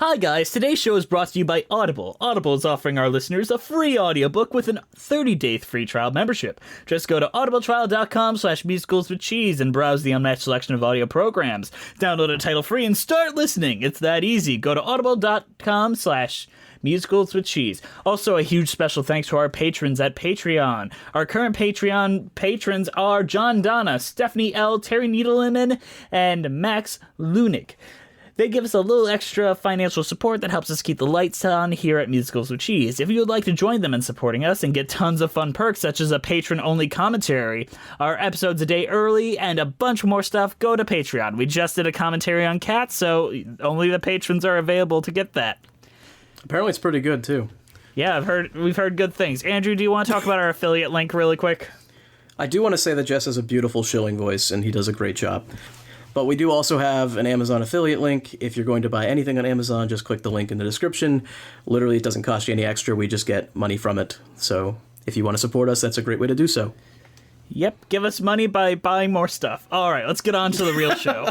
Hi guys, today's show is brought to you by Audible. Audible is offering our listeners a free audiobook with a 30-day free trial membership. Just go to audibletrial.com/musicalswithcheese and browse the unmatched selection of audio programs. Download a title free and start listening. It's that easy. Go to audible.com/musicals with cheese. Also, a huge special thanks to our patrons at Patreon. Our current Patreon patrons are John Donna, Stephanie L., Terry Needleman, and Max Lunick. They give us a little extra financial support that helps us keep the lights on here at Musicals with Cheese. If you would like to join them in supporting us and get tons of fun perks such as a patron-only commentary, our episodes a day early, and a bunch more stuff, go to Patreon. We just did a commentary on Cats, so only the patrons are available to get that. Apparently it's pretty good, too. Yeah, we've heard good things. Andrew, do you want to talk about our affiliate link really quick? I do want to say that Jess has a beautiful shilling voice, and he does a great job. But we do also have an Amazon affiliate link. If you're going to buy anything on Amazon, just click the link in the description. Literally, it doesn't cost you any extra. We just get money from it. So if you want to support us, that's a great way to do so. Yep, give us money by buying more stuff. All right, let's get on to the real show.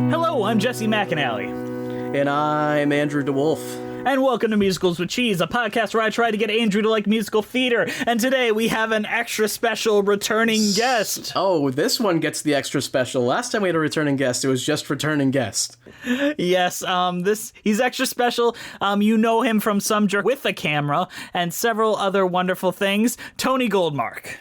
Hello, I'm Jesse McAnally. And I'm Andrew DeWolf. And welcome to Musicals with Cheese, a podcast where I try to get Andrew to like musical theater. And today we have an extra special returning guest. Oh, this one gets the extra special. Last time we had a returning guest, it was just returning guest. Yes, he's extra special. You know him from Some Jerk with a Camera and several other wonderful things. Tony Goldmark.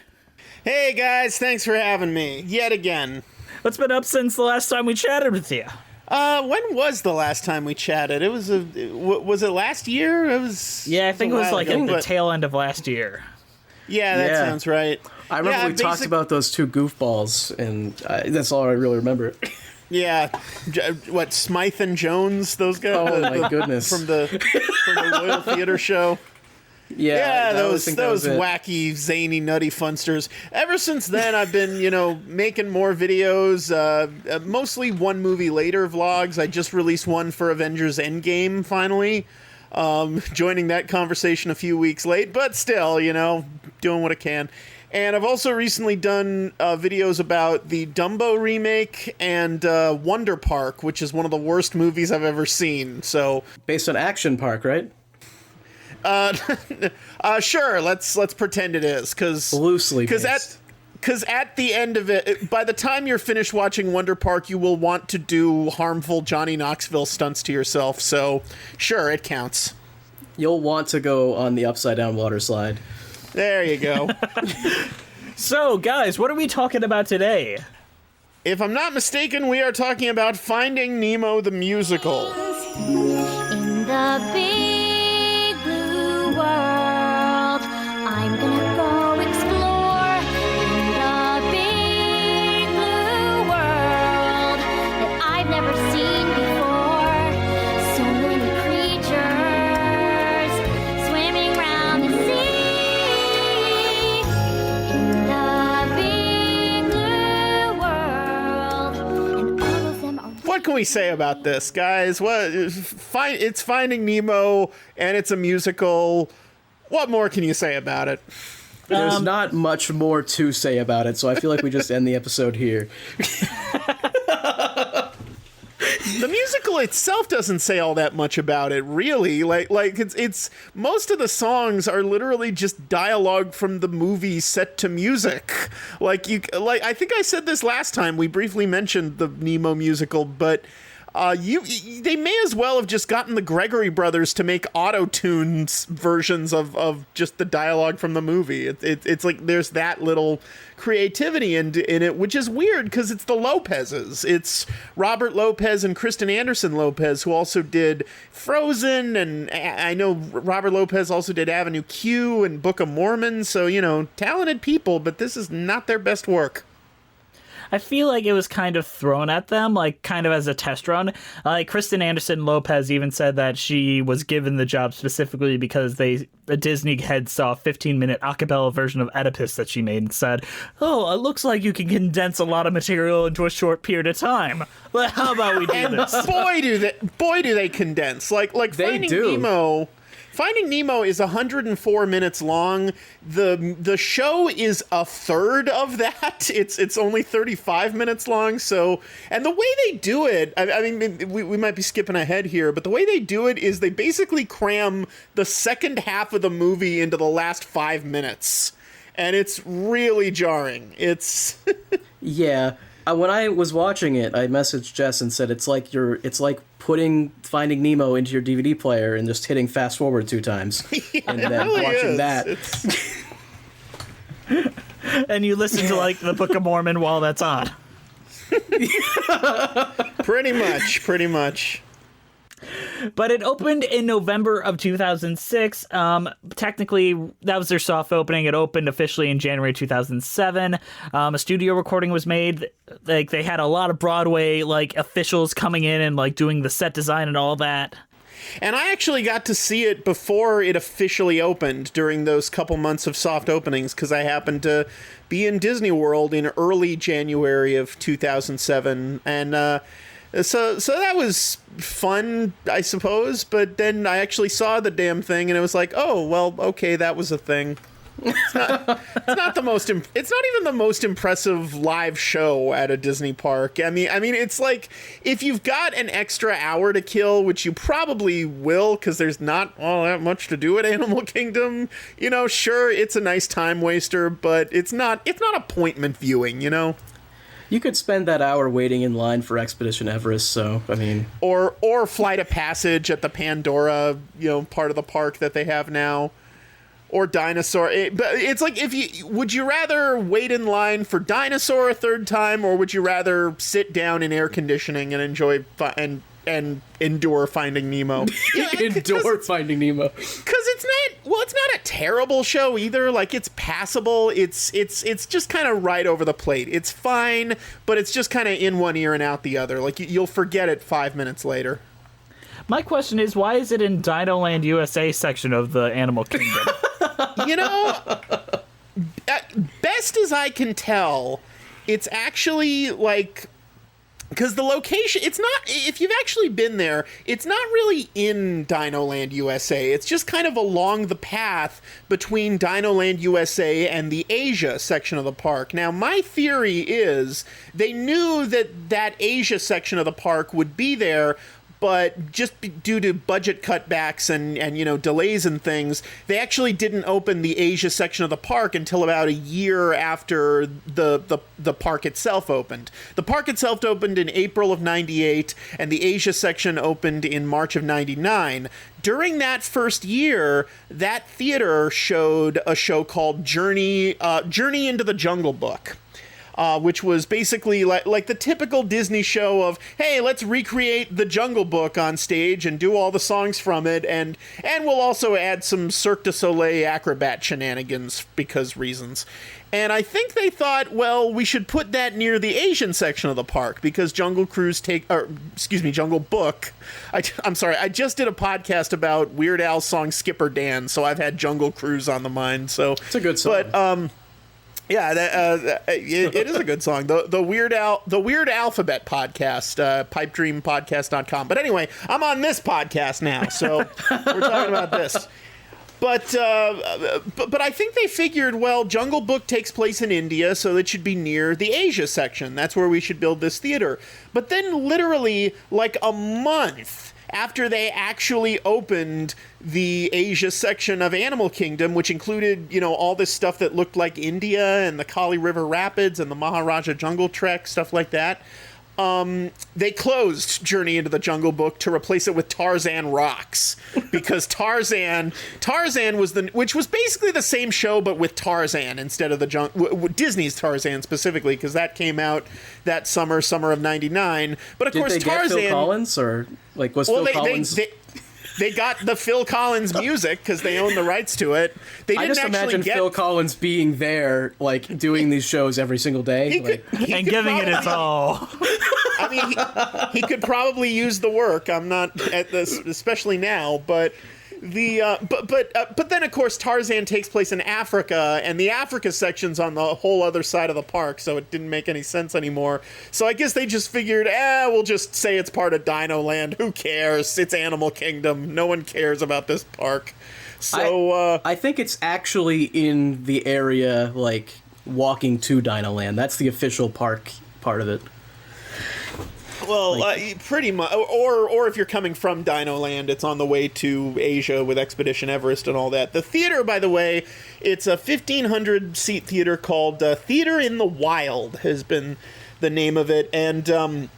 Hey guys, thanks for having me yet again. What's been up since the last time we chatted with you? When was the last time we chatted? Was it last year? I think it was like at the tail end of last year. Yeah, that sounds right. I remember we talked about those two goofballs, and that's all I really remember. Yeah, what, Smythe and Jones, those guys? Oh my goodness. From the Royal Theater Show. Yeah, those wacky, zany, nutty funsters. Ever since then, I've been, making more videos, mostly one movie later vlogs. I just released one for Avengers Endgame, finally. Joining that conversation a few weeks late, but still, doing what I can. And I've also recently done videos about the Dumbo remake and Wonder Park, which is one of the worst movies I've ever seen. So based on Action Park, right? Sure. Let's pretend it is, because loosely because at the end of it, by the time you're finished watching Wonder Park, you will want to do harmful Johnny Knoxville stunts to yourself. So sure, it counts. You'll want to go on the upside down water slide. There you go. So, guys, what are we talking about today? If I'm not mistaken, we are talking about Finding Nemo the Musical. In the big blue world, I'm gonna go explore. In the big blue world that I've never seen before. So many creatures swimming round the sea. In the big blue world, and all of them are. What can we say about this, guys? It's Finding Nemo, and it's a musical. What more can you say about it? There's not much more to say about it, so I feel like we just end the episode here. The musical itself doesn't say all that much about it, really. Like it's most of the songs are literally just dialogue from the movie set to music. I think I said this last time we briefly mentioned the Nemo musical, but they may as well have just gotten the Gregory brothers to make auto-tunes versions of just the dialogue from the movie. It's like there's that little creativity in it, which is weird because it's the Lopez's. It's Robert Lopez and Kristen Anderson-Lopez, who also did Frozen, and I know Robert Lopez also did Avenue Q and Book of Mormon, so, talented people, but this is not their best work. I feel like it was kind of thrown at them, like kind of as a test run. Kristen Anderson-Lopez even said that she was given the job specifically because the Disney head saw a 15-minute a cappella version of Oedipus that she made and said, "Oh, it looks like you can condense a lot of material into a short period of time. Well, how about we do this?" Boy, do they condense. Like they Finding do. Nemo Finding Nemo is 104 minutes long. The show is a third of that. It's only 35 minutes long. So, and the way they do it, I mean, we might be skipping ahead here, but the way they do it is they basically cram the second half of the movie into the last 5 minutes. And it's really jarring. It's Yeah. When I was watching it, I messaged Jess and said it's like putting Finding Nemo into your DVD player and just hitting fast forward 2 times, and then really watching is. that. And you listen to like the Book of Mormon while that's on. pretty much. But it opened in November of 2006. Technically, that was their soft opening. It opened officially in January 2007. A studio recording was made. Like, they had a lot of Broadway like officials coming in and like doing the set design and all that. And I actually got to see it before it officially opened during those couple months of soft openings because I happened to be in Disney World in early January of 2007. And so that was fun, I suppose. But then I actually saw the damn thing, and it was like, oh, well, okay, that was a thing. It's not even the most impressive live show at a Disney park. I mean, it's like if you've got an extra hour to kill, which you probably will, because there's not all that much to do at Animal Kingdom. You know, sure, it's a nice time waster, but it's not appointment viewing. You know. You could spend that hour waiting in line for Expedition Everest, so, I mean... Or Flight of Passage at the Pandora, part of the park that they have now. Or Dinosaur. But it's like, would you rather wait in line for Dinosaur a third time, or would you rather sit down in air conditioning and enjoy and endure Finding Nemo? Endure Finding Nemo. Because it's not a terrible show either. Like, it's passable. It's just kind of right over the plate. It's fine, but it's just kind of in one ear and out the other. Like, you'll forget it 5 minutes later. My question is, why is it in Dinoland USA section of the Animal Kingdom? Best as I can tell, it's actually like... Because the location, it's not, if you've actually been there, it's not really in Dinoland USA. It's just kind of along the path between Dinoland USA and the Asia section of the park. Now, my theory is they knew that Asia section of the park would be there, but just due to budget cutbacks and delays and things, they actually didn't open the Asia section of the park until about a year after the park itself opened. The park itself opened in April of 98, and the Asia section opened in March of 99. During that first year, that theater showed a show called Journey into the Jungle Book. Which was basically like the typical Disney show of, hey, let's recreate the Jungle Book on stage and do all the songs from it, and we'll also add some Cirque du Soleil acrobat shenanigans because reasons. And I think they thought, well, we should put that near the Asian section of the park because Jungle Book. I'm sorry, I just did a podcast about Weird Al's song Skipper Dan, so I've had Jungle Cruise on the mind. So it's a good song. But yeah, it is a good song. The Weird Alphabet podcast, pipedreampodcast.com. But anyway, I'm on this podcast now, so we're talking about this. But I think they figured, well, Jungle Book takes place in India, so it should be near the Asia section. That's where we should build this theater. But then literally, like a month after they actually opened the Asia section of Animal Kingdom, which included, all this stuff that looked like India and the Kali River Rapids and the Maharaja Jungle Trek, stuff like that, they closed Journey into the Jungle Book to replace it with Tarzan Rocks, because Tarzan was which was basically the same show but with Tarzan instead of the Disney's Tarzan specifically, because that came out that summer of '99. But of course, Did they Tarzan. get Phil Collins, or like was Phil Collins? They got the Phil Collins music because they own the rights to it. I just imagine Phil Collins being there, like doing these shows every single day, and giving it its all. I mean, he could probably use the work. I'm not at this, especially now, but But then of course Tarzan takes place in Africa, and the Africa section's on the whole other side of the park, so it didn't make any sense anymore. So I guess they just figured, we'll just say it's part of Dino Land. Who cares? It's Animal Kingdom. No one cares about this park. So I think it's actually in the area, like walking to Dino Land. That's the official park part of it. Well, pretty much. Or if you're coming from Dino Land, it's on the way to Asia with Expedition Everest and all that. The theater, by the way, it's a 1,500-seat theater called Theater in the Wild, has been the name of it. And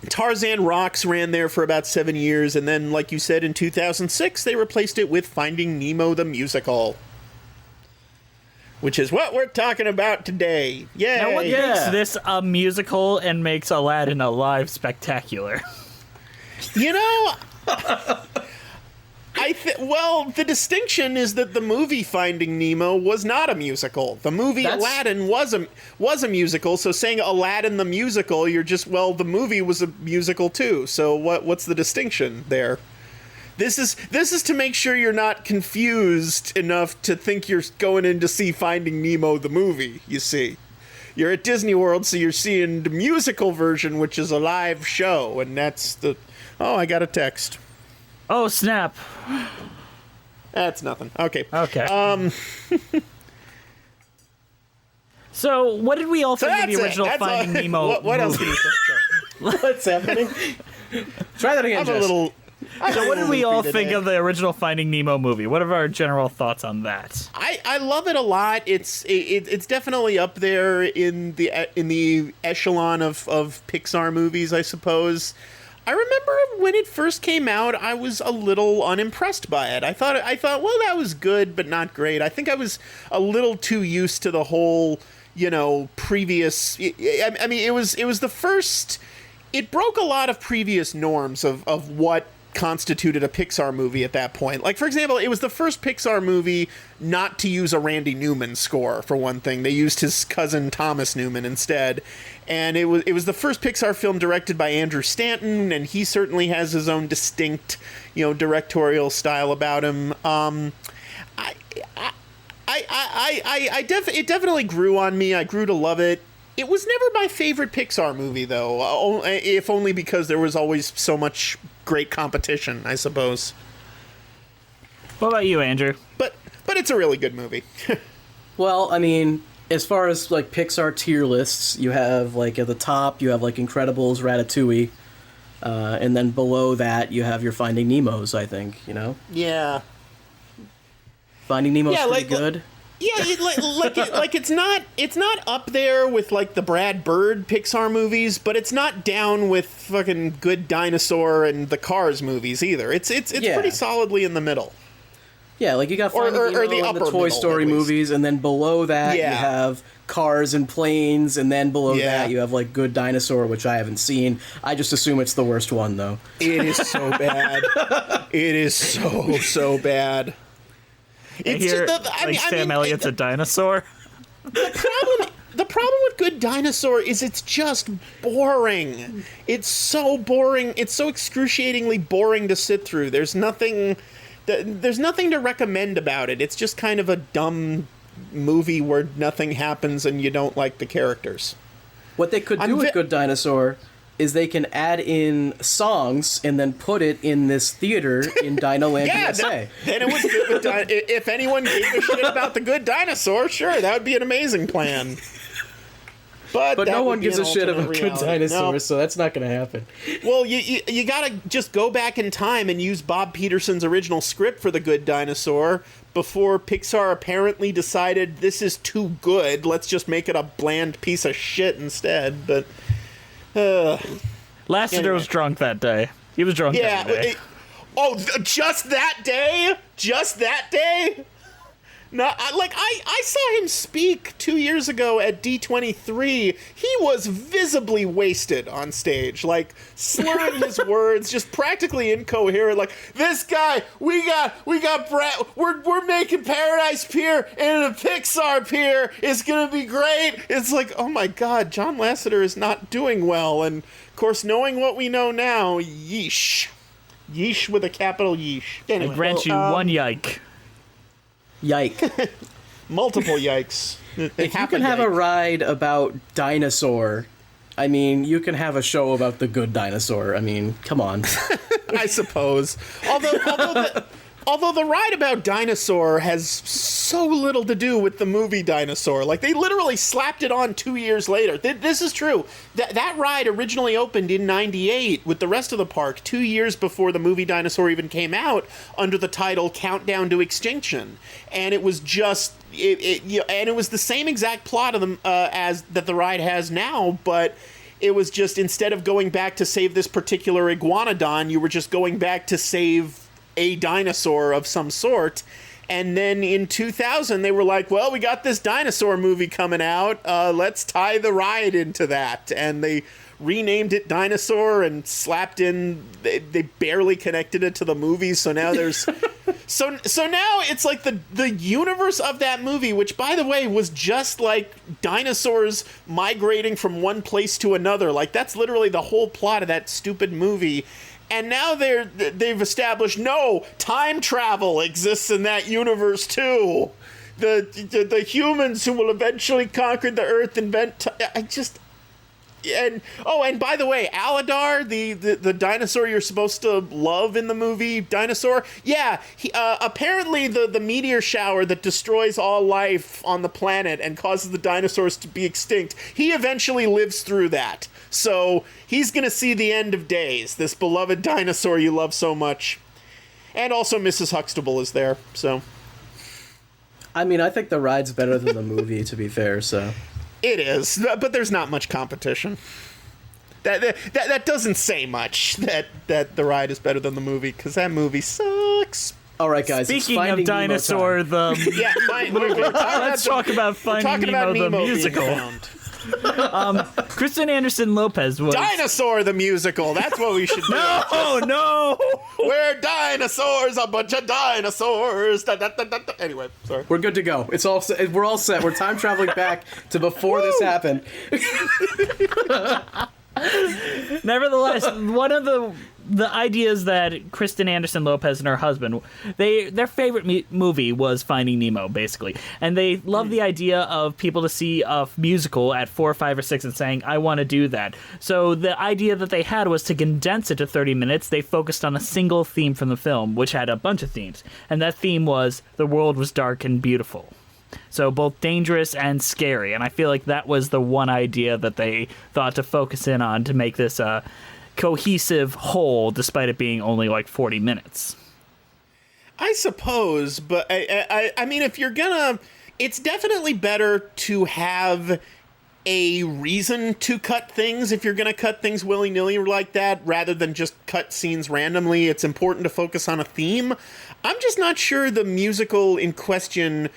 Tarzan Rocks ran there for about 7 years. And then, like you said, in 2006, they replaced it with Finding Nemo the Musical, which is what we're talking about today. Yay! Now, what makes this a musical and makes Aladdin a live spectacular? You know, the distinction is that the movie Finding Nemo was not a musical. The movie Aladdin was a musical. So saying Aladdin the musical, you're just, the movie was a musical too. So what's the distinction there? This is to make sure you're not confused enough to think you're going in to see Finding Nemo the movie, you see. You're at Disney World, so you're seeing the musical version, which is a live show, and that's the... Oh, I got a text. Oh, snap. That's nothing. Okay. So, what did we all think of the original Finding Nemo What else can you say? What's happening? Try that again, Jess. So what did we all think of the original Finding Nemo movie? What are our general thoughts on that? I love it a lot. It's definitely up there in the echelon of Pixar movies, I suppose. I remember when it first came out, I was a little unimpressed by it. I thought, well, that was good, but not great. I think I was a little too used to the whole, previous. I mean, it was the first. It broke a lot of previous norms of what constituted a Pixar movie at that point. Like, for example, it was the first Pixar movie not to use a Randy Newman score, for one thing. They used his cousin Thomas Newman instead. And it was the first Pixar film directed by Andrew Stanton, and he certainly has his own distinct, directorial style about him. It definitely grew on me. I grew to love it. It was never my favorite Pixar movie, though, if only because there was always so much great competition, I suppose. What about you, Andrew? But it's a really good movie. Well, I mean, as far as, like, Pixar tier lists, you have, like, at the top, you have, like, Incredibles, Ratatouille, and then below that, you have your Finding Nemos, I think, Yeah. Finding Nemo's pretty good. Yeah, it's not up there with, like, the Brad Bird Pixar movies, but it's not down with fucking Good Dinosaur and the Cars movies either. It's pretty solidly in the middle. Yeah, like you got Finding Nemo and the Toy Story movies, and then below that you have Cars and Planes, and then below that you have, like, Good Dinosaur, which I haven't seen. I just assume it's the worst one, though. It is so bad. It is so bad. Sam Elliott's a dinosaur. The problem with Good Dinosaur is it's just boring. It's so boring. It's so excruciatingly boring to sit through. There's nothing to recommend about it. It's just kind of a dumb movie where nothing happens and you don't like the characters. What they could do with Good Dinosaur is they can add in songs and then put it in this theater in Dino Land, USA. Then it would fit with if anyone gave a shit about the Good Dinosaur, sure, that would be an amazing plan. But no one gives a shit about Good Dinosaur, so that's not going to happen. Well, you got to just go back in time and use Bob Peterson's original script for the Good Dinosaur before Pixar apparently decided this is too good. Let's just make it a bland piece of shit instead. But Lasseter was drunk that day. He was drunk every day. Just that day? Just that day? No, I saw him speak 2 years ago at D23. He was visibly wasted on stage, like slurring his words, just practically incoherent. Like, this guy, we got Brad. We're making Paradise Pier and a Pixar Pier. It's gonna be great. It's like, oh my God, John Lasseter is not doing well. And of course, knowing what we know now, yeesh. Yeesh with a capital yeesh. I Anyway, grant you one yike. Yike. multiple yikes. If you can have a ride about dinosaur, I mean, you can have a show about the good dinosaur. I mean, come on. I suppose. Although the ride about Dinosaur has so little to do with the movie Dinosaur. Like, they literally slapped it on 2 years later. This is true. That ride originally opened in 98 with the rest of the park 2 years before the movie Dinosaur even came out under the title Countdown to Extinction. And it was just... and it was the same exact plot of them as that the ride has now, but... It was just, instead of going back to save this particular iguanodon, you were just going back to save a dinosaur of some sort. And then in 2000, they were like, well, we got this dinosaur movie coming out. Let's tie the ride into that. And they renamed it Dinosaur and slapped in... They barely connected it to the movie, so now there's... So now it's like the universe of that movie, which, by the way, was just like dinosaurs migrating from one place to another. Like, that's literally the whole plot of that stupid movie. And now they've established, no, time travel exists in that universe too. The humans who will eventually conquer the Earth invent... And by the way, Aladar, the dinosaur you're supposed to love in the movie Dinosaur, yeah, apparently the meteor shower that destroys all life on the planet and causes the dinosaurs to be extinct, he eventually lives through that. So he's gonna see the end of days, this beloved dinosaur you love so much. And also Mrs. Huxtable is there, so... I mean, I think the ride's better than the movie, to be fair, so... It is, but there's not much competition. That doesn't say much, that the ride is better than the movie, because that movie sucks. All right, guys. Speaking of Dinosaur, let's talk about Finding Nemo the musical. Kristen Anderson-Lopez was... Dinosaur the musical, that's what we should do. No! We're dinosaurs, a bunch of dinosaurs. Anyway, sorry. We're good to go. We're all set. We're time traveling back to before this happened. Nevertheless, one of the ideas that Kristen Anderson-Lopez and her husband, their favorite movie was Finding Nemo, basically. And they love the idea of people to see a musical at 4, 5, or 6 and saying, I want to do that. So the idea that they had was to condense it to 30 minutes. They focused on a single theme from the film, which had a bunch of themes. And that theme was the world was dark and beautiful. So both dangerous and scary. And I feel like that was the one idea that they thought to focus in on to make this a cohesive whole, despite it being only like 40 minutes. I suppose, but I mean, if you're gonna... It's definitely better to have a reason to cut things if you're gonna cut things willy-nilly like that, rather than just cut scenes randomly. It's important to focus on a theme. I'm just not sure the musical in question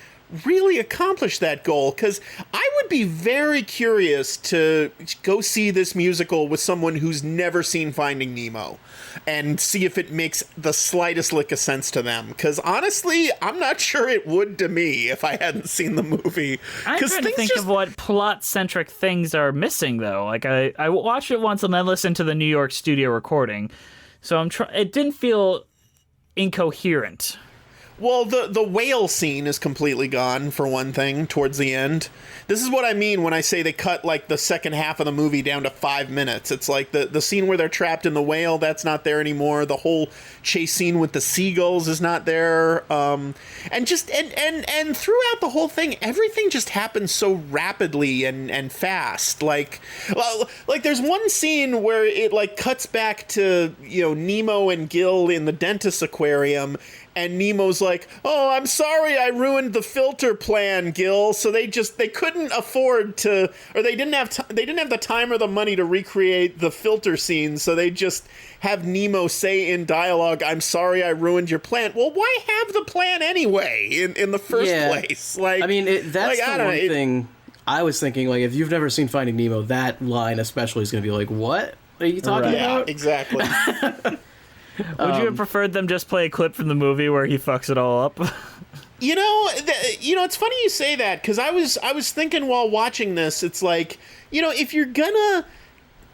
really accomplish that goal, because I would be very curious to go see this musical with someone who's never seen Finding Nemo and see if it makes the slightest lick of sense to them, because honestly, I'm not sure it would to me if I hadn't seen the movie. I'm trying to think of what plot-centric things are missing, though. Like, I watched it once and then listened to the New York studio recording, so it didn't feel incoherent. Well, the whale scene is completely gone, for one thing, towards the end. This is what I mean when I say they cut, like, the second half of the movie down to 5 minutes. It's like the scene where they're trapped in the whale, that's not there anymore. The whole chase scene with the seagulls is not there. And throughout the whole thing, everything just happens so rapidly and fast. Like there's one scene where it, like, cuts back to, Nemo and Gil in the dentist aquarium, and Nemo's like, oh, I'm sorry I ruined the filter plan, Gil. So they couldn't afford to, or they didn't have the time or the money to recreate the filter scene. So they just have Nemo say in dialogue, I'm sorry I ruined your plan. Well, why have the plan anyway in the first place? Like, I mean, that's the one thing I was thinking, like, if you've never seen Finding Nemo, that line especially is going to be like, what are you talking about? Yeah, exactly. Would you have preferred them just play a clip from the movie where he fucks it all up? It's funny you say that, because I was thinking while watching this, it's like, if you're gonna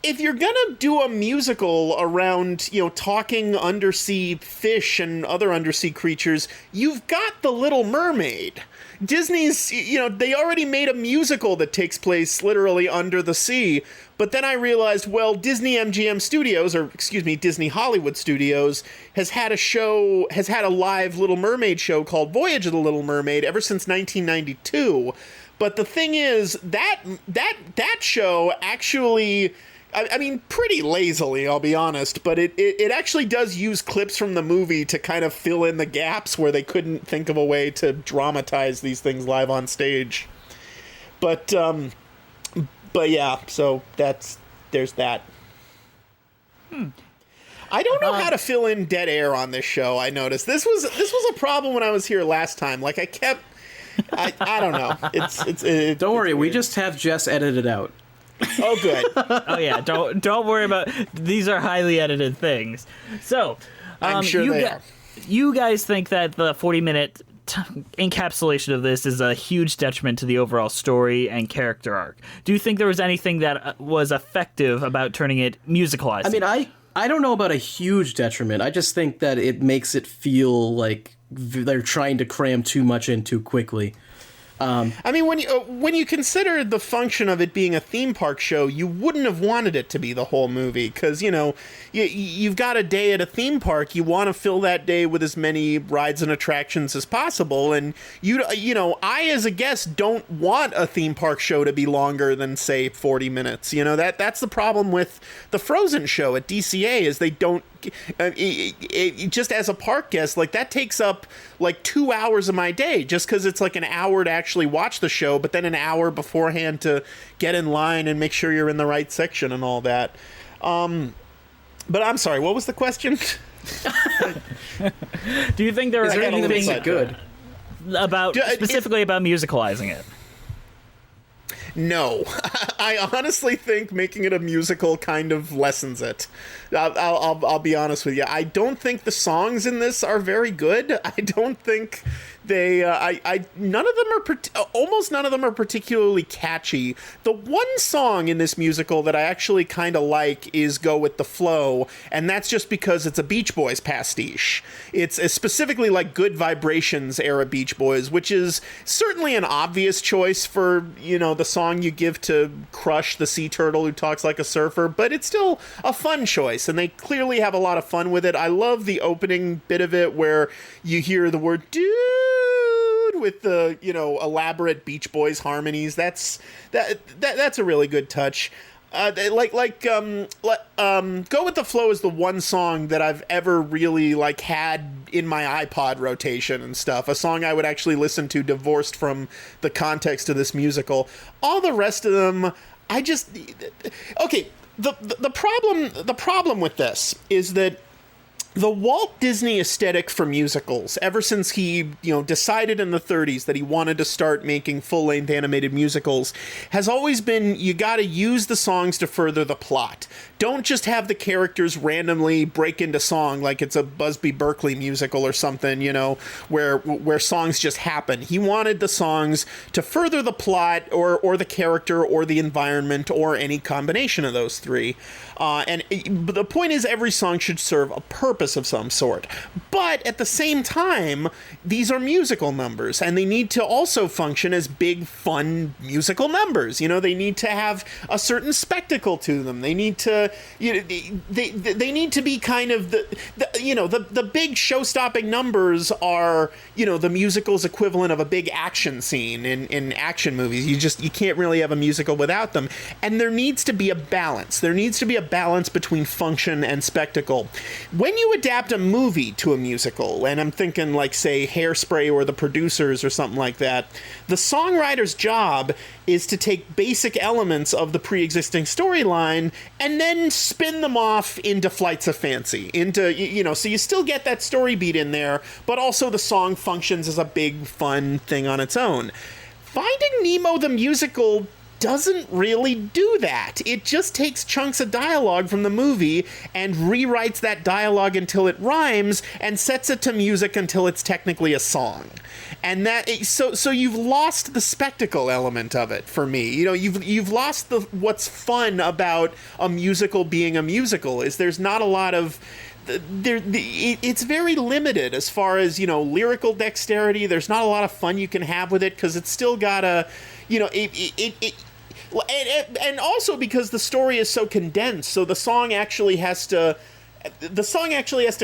if you're gonna do a musical around, talking undersea fish and other undersea creatures, you've got The Little Mermaid. Disney's, they already made a musical that takes place literally under the sea. But then I realized, well, Disney MGM Studios, or excuse me, Disney Hollywood Studios, has had a live Little Mermaid show called Voyage of the Little Mermaid ever since 1992. But the thing is, that show actually, I mean, pretty lazily, I'll be honest, but it actually does use clips from the movie to kind of fill in the gaps where they couldn't think of a way to dramatize these things live on stage. But yeah, so there's that. I don't know how to fill in dead air on this show. I noticed this was a problem when I was here last time. Like I don't know. It's don't worry, weird. we just have Jess edit it out. Oh, good. Oh yeah, don't worry about, these are highly edited things. So, I'm sure they are. You guys think that the 40-minute encapsulation of this is a huge detriment to the overall story and character arc. Do you think there was anything that was effective about turning it musicalized? I mean, I don't know about a huge detriment. I just think that it makes it feel like they're trying to cram too much in too quickly. I mean, when you consider the function of it being a theme park show, you wouldn't have wanted it to be the whole movie, because you've got a day at a theme park. You want to fill that day with as many rides and attractions as possible, and I as a guest don't want a theme park show to be longer than, say, 40 minutes. That's the problem with the Frozen show at DCA, is they don't. Just as a park guest, like, that takes up like 2 hours of my day, just because it's like an hour to actually watch the show, but then an hour beforehand to get in line and make sure you're in the right section and all that. But I'm sorry, what was the question? Do you think there Is are there anything that makes anything it good? about specifically about musicalizing it? No. I honestly think making it a musical kind of lessens it. I'll be honest with you. I don't think the songs in this are very good. I don't think they almost none of them are particularly catchy. The one song in this musical that I actually kind of like is Go With The Flow, and that's just because it's a Beach Boys pastiche. It's specifically like Good Vibrations era Beach Boys, which is certainly an obvious choice for, the song you give to Crush, the sea turtle who talks like a surfer, but it's still a fun choice, and they clearly have a lot of fun with it. I love the opening bit of it where you hear the word dude with the, elaborate Beach Boys harmonies. That's a really good touch. Go With The Flow is the one song that I've ever really had in my iPod rotation and stuff. A song I would actually listen to divorced from the context of this musical. All the rest of them, okay. The problem with this is that the Walt Disney aesthetic for musicals, ever since he, decided in the 30s that he wanted to start making full-length animated musicals, has always been, you gotta use the songs to further the plot. Don't just have the characters randomly break into song like it's a Busby Berkeley musical or something, where songs just happen. He wanted the songs to further the plot or the character or the environment or any combination of those three. But the point is, every song should serve a purpose of some sort. But at the same time, these are musical numbers, and they need to also function as big, fun musical numbers. They need to have a certain spectacle to them. They need to, they need to be kind of the big show-stopping numbers are, the musical's equivalent of a big action scene in action movies. You can't really have a musical without them. And there needs to be a balance. There needs to be a balance between function and spectacle. When you adapt a movie to a musical, and I'm thinking like, say, Hairspray or The Producers or something like that, the songwriter's job is to take basic elements of the pre-existing storyline and then spin them off into flights of fancy, so you still get that story beat in there, but also the song functions as a big, fun thing on its own. Finding Nemo the Musical doesn't really do that. It just takes chunks of dialogue from the movie and rewrites that dialogue until it rhymes and sets it to music until it's technically a song. And that so you've lost the spectacle element of it for me. You know, you've lost what's fun about a musical being a musical is there's not a lot of it's very limited as far as, you know, lyrical dexterity. There's not a lot of fun you can have with it because it's still got a, you know, and also because the story is so condensed, so the song actually has to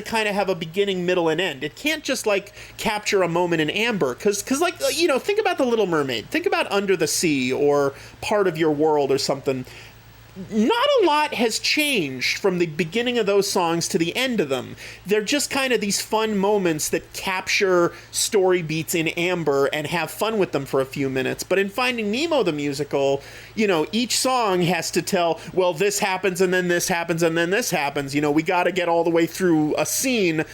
kind of have a beginning, middle, and end. It can't just, like, capture a moment in amber, because like, you know, think about The Little Mermaid. Think about Under the Sea or Part of Your World or something. Not a lot has changed from the beginning of those songs to the end of them. They're just kind of these fun moments that capture story beats in amber and have fun with them for a few minutes. But in Finding Nemo the Musical, you know, each song has to tell, well, this happens and then this happens and then this happens. You know, we got to get all the way through a scene,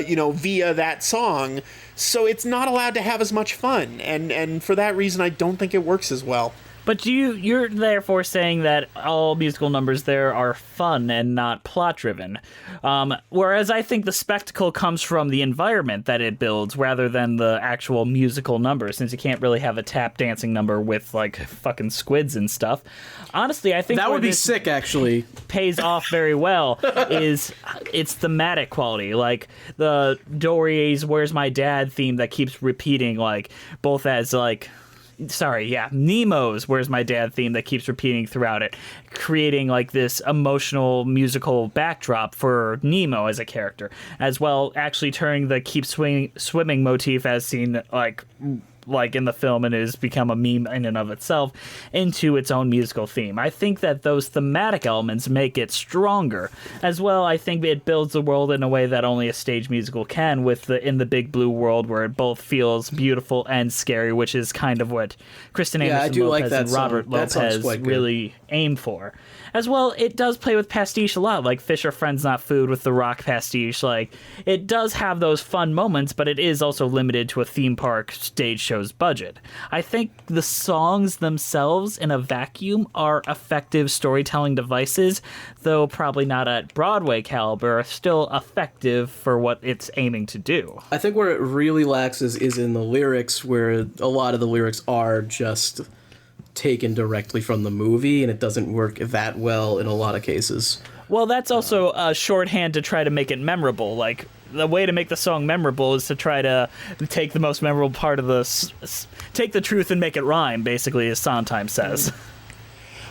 you know, via that song. So it's not allowed to have as much fun. And for that reason, I don't think it works as well. But you're therefore saying that all musical numbers there are fun and not plot-driven. Whereas I think the spectacle comes from the environment that it builds rather than the actual musical number, since you can't really have a tap dancing number with, like, fucking squids and stuff. Honestly, I think that would be sick, actually. Pays off very well is its thematic quality. Like, the Dory's Where's My Dad theme that keeps repeating, like, both as, like... Nemo's Where's My Dad theme that keeps repeating throughout it, creating like this emotional musical backdrop for Nemo as a character, as well actually turning the keep swimming motif as seen like in the film and has become a meme in and of itself into its own musical theme. I think that those thematic elements make it stronger. As well, I think it builds the world in a way that only a stage musical can in the Big Blue World, where it both feels beautiful and scary, which is kind of what Kristen Anderson-Lopez and Robert Lopez really aim for. As well, it does play with pastiche a lot, like Fish Are Friends Not Food with the rock pastiche. Like, it does have those fun moments, but it is also limited to a theme park stage show's budget. I think the songs themselves in a vacuum are effective storytelling devices, though probably not at Broadway caliber, are still effective for what it's aiming to do. I think where it really lacks is in the lyrics, where a lot of the lyrics are just taken directly from the movie, and it doesn't work that well in a lot of cases. Well, that's also a shorthand to try to make it memorable. Like, the way to make the song memorable is to try to take the most memorable part of take the truth and make it rhyme, basically, as Sondheim says.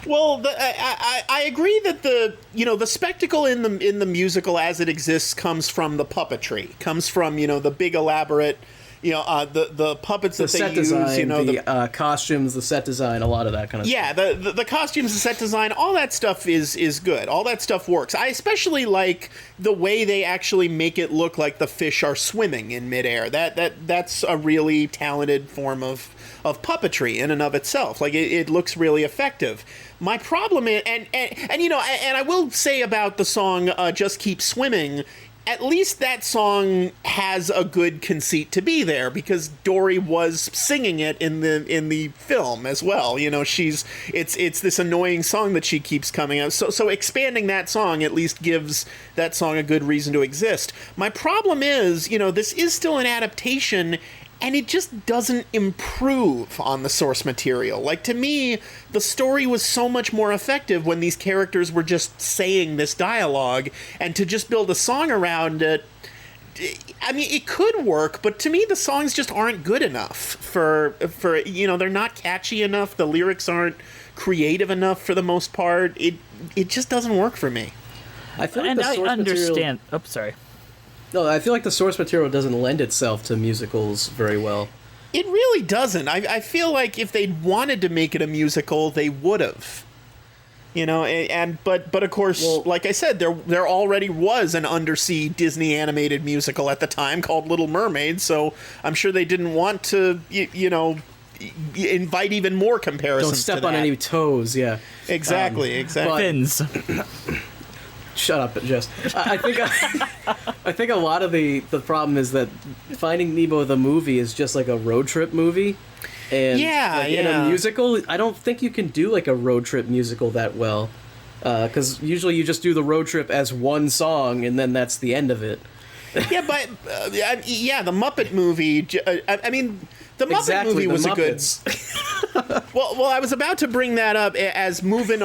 Well, I agree that the spectacle in the musical as it exists comes from the puppetry, comes from, you know, the big elaborate, you know, the puppets that they use, design, you know, the costumes, the set design, a lot of that kind of stuff. Yeah, the costumes, the set design, all that stuff is good. All that stuff works. I especially like the way they actually make it look like the fish are swimming in midair. That's a really talented form of puppetry in and of itself. Like, it looks really effective. My problem is, and you know, and I will say about the song Just Keep Swimming, at least that song has a good conceit to be there, because Dory was singing it in the film as well. You know, it's this annoying song that she keeps coming out. So expanding that song at least gives that song a good reason to exist. My problem is, you know, this is still an adaptation, and it just doesn't improve on the source material. Like, to me, the story was so much more effective when these characters were just saying this dialogue, and to just build a song around it, I mean, it could work, but to me, the songs just aren't good enough for you know, they're not catchy enough, the lyrics aren't creative enough for the most part. It just doesn't work for me. I feel like the source understand. Oh, sorry. No, I feel like the source material doesn't lend itself to musicals very well. It really doesn't. I feel like if they'd wanted to make it a musical, they would have. You know, but of course, well, like I said, there already was an undersea Disney animated musical at the time called Little Mermaid, so I'm sure they didn't want to, you know, invite even more comparisons. Don't step on any toes, yeah. Exactly. Fins. Shut up, Jess. I think a lot of the problem is that Finding Nemo the movie is just like a road trip movie. And Yeah, in yeah. a musical, I don't think you can do like a road trip musical that well, because usually you just do the road trip as one song and then that's the end of it. Yeah, but the Muppet movie. I mean, the Muppet movie was a good. Well, I was about to bring that up as moving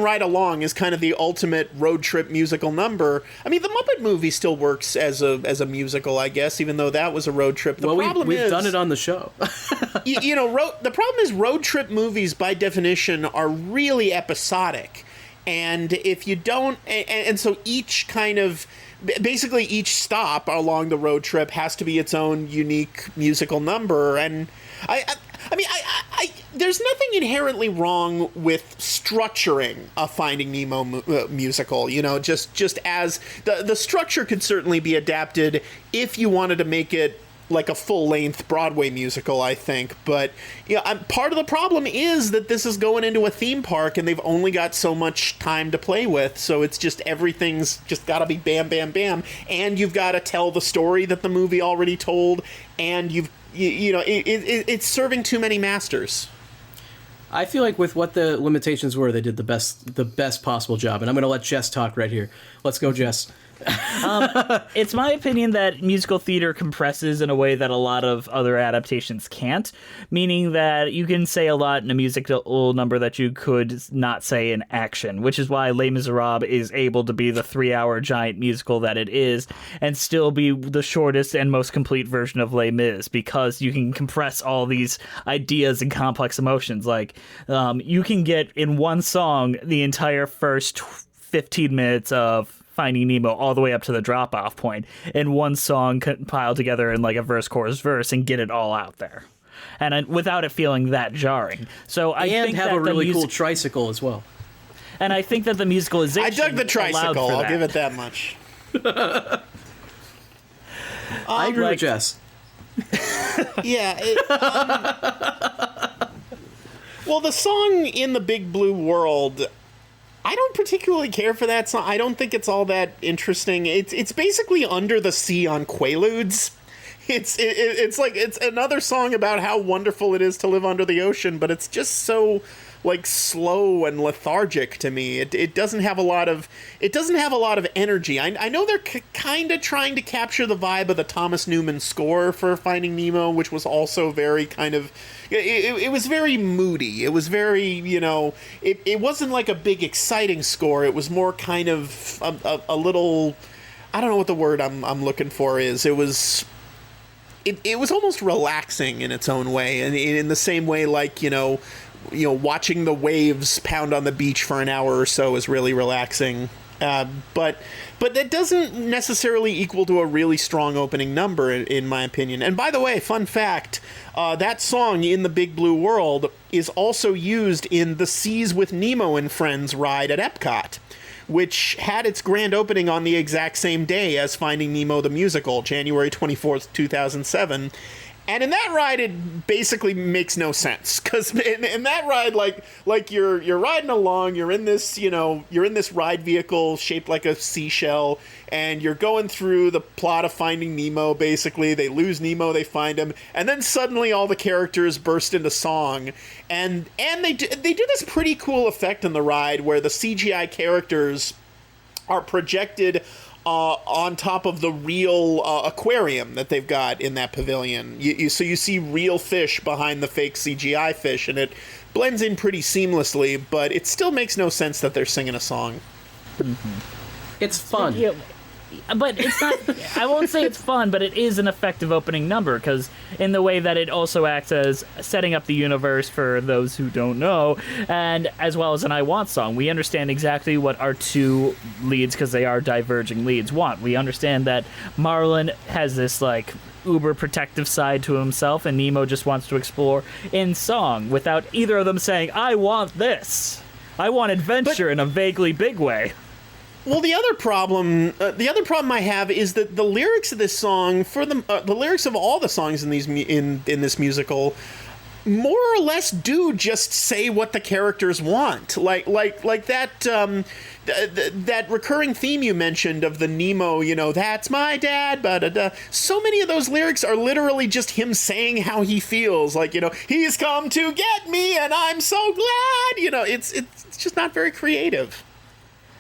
right along is kind of the ultimate road trip musical number. I mean, the Muppet movie still works as a musical, I guess, even though that was a road trip. The problem we've is, done it on the show. the problem is road trip movies by definition are really episodic, and if you don't, and so each kind of. Basically, each stop along the road trip has to be its own unique musical number, and I mean, there's nothing inherently wrong with structuring a Finding Nemo musical. You know, just as the structure could certainly be adapted if you wanted to make it like a full-length Broadway musical, I think. But part of the problem is that this is going into a theme park and they've only got so much time to play with, so it's just everything's just got to be bam, bam, bam, and you've got to tell the story that the movie already told, and it's serving too many masters. I feel like with what the limitations were, they did the best possible job, and I'm going to let Jess talk right here. Let's go, Jess. It's my opinion that musical theater compresses in a way that a lot of other adaptations can't, meaning that you can say a lot in a musical number that you could not say in action, which is why Les Miserables is able to be the 3-hour giant musical that it is and still be the shortest and most complete version of Les Mis, because you can compress all these ideas and complex emotions. Like, you can get in one song the entire first 15 minutes of Finding Nemo all the way up to the drop-off point in one song compiled together in like a verse, chorus, verse, and get it all out there, and without it feeling that jarring. So I think have that a really cool tricycle as well. And I think that the musicalization. I dug the tricycle. I'll give it that much. I agree with Jess. Yeah. Well, the song "In the Big Blue World," I don't particularly care for that song. I don't think it's all that interesting. It's basically Under the Sea on Quaaludes. It's like it's another song about how wonderful it is to live under the ocean, but it's just so like slow and lethargic to me. It doesn't have a lot of energy. I know they're kind of trying to capture the vibe of the Thomas Newman score for Finding Nemo, which was also very kind of. It was very moody. It was very, it wasn't like a big exciting score. It was more kind of a little, I don't know what the word I'm looking for is. It was almost relaxing in its own way, and in the same way like, watching the waves pound on the beach for an hour or so is really relaxing. But that doesn't necessarily equal to a really strong opening number, in my opinion. And by the way, fun fact, that song, "In the Big Blue World," is also used in the Seas with Nemo and Friends ride at Epcot, which had its grand opening on the exact same day as Finding Nemo the Musical, January 24th, 2007. And in that ride, it basically makes no sense, because in that ride, like you're riding along, you're in this ride vehicle shaped like a seashell, and you're going through the plot of Finding Nemo. Basically, they lose Nemo, they find him, and then suddenly all the characters burst into song, and they do this pretty cool effect in the ride where the CGI characters are projected on top of the real aquarium that they've got in that pavilion. So you see real fish behind the fake CGI fish, and it blends in pretty seamlessly, but it still makes no sense that they're singing a song. Mm-hmm. It's fun. Yeah, but it's not. I won't say it's fun, but it is an effective opening number, because in the way that it also acts as setting up the universe for those who don't know, and as well as an I Want song. We understand exactly what our two leads, because they are diverging leads, want. We understand that Marlin has this like uber protective side to himself, and Nemo just wants to explore in song without either of them saying, "I want this. I want adventure," in a vaguely big way. Well, the other problem I have is that the lyrics of this song, for the lyrics of all the songs in this musical, more or less do just say what the characters want. Like that, that recurring theme you mentioned of the Nemo, that's my dad, ba-da-da. So many of those lyrics are literally just him saying how he feels. Like, he's come to get me and I'm so glad. It's just not very creative.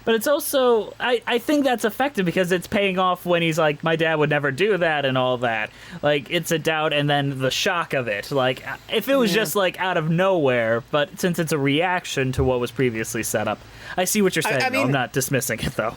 But it's also, I think that's effective because it's paying off when he's like, my dad would never do that and all that. Like, it's a doubt and then the shock of it. Like, if it was just, like, out of nowhere, but since it's a reaction to what was previously set up. I see what you're saying, though. I'm not dismissing it, though.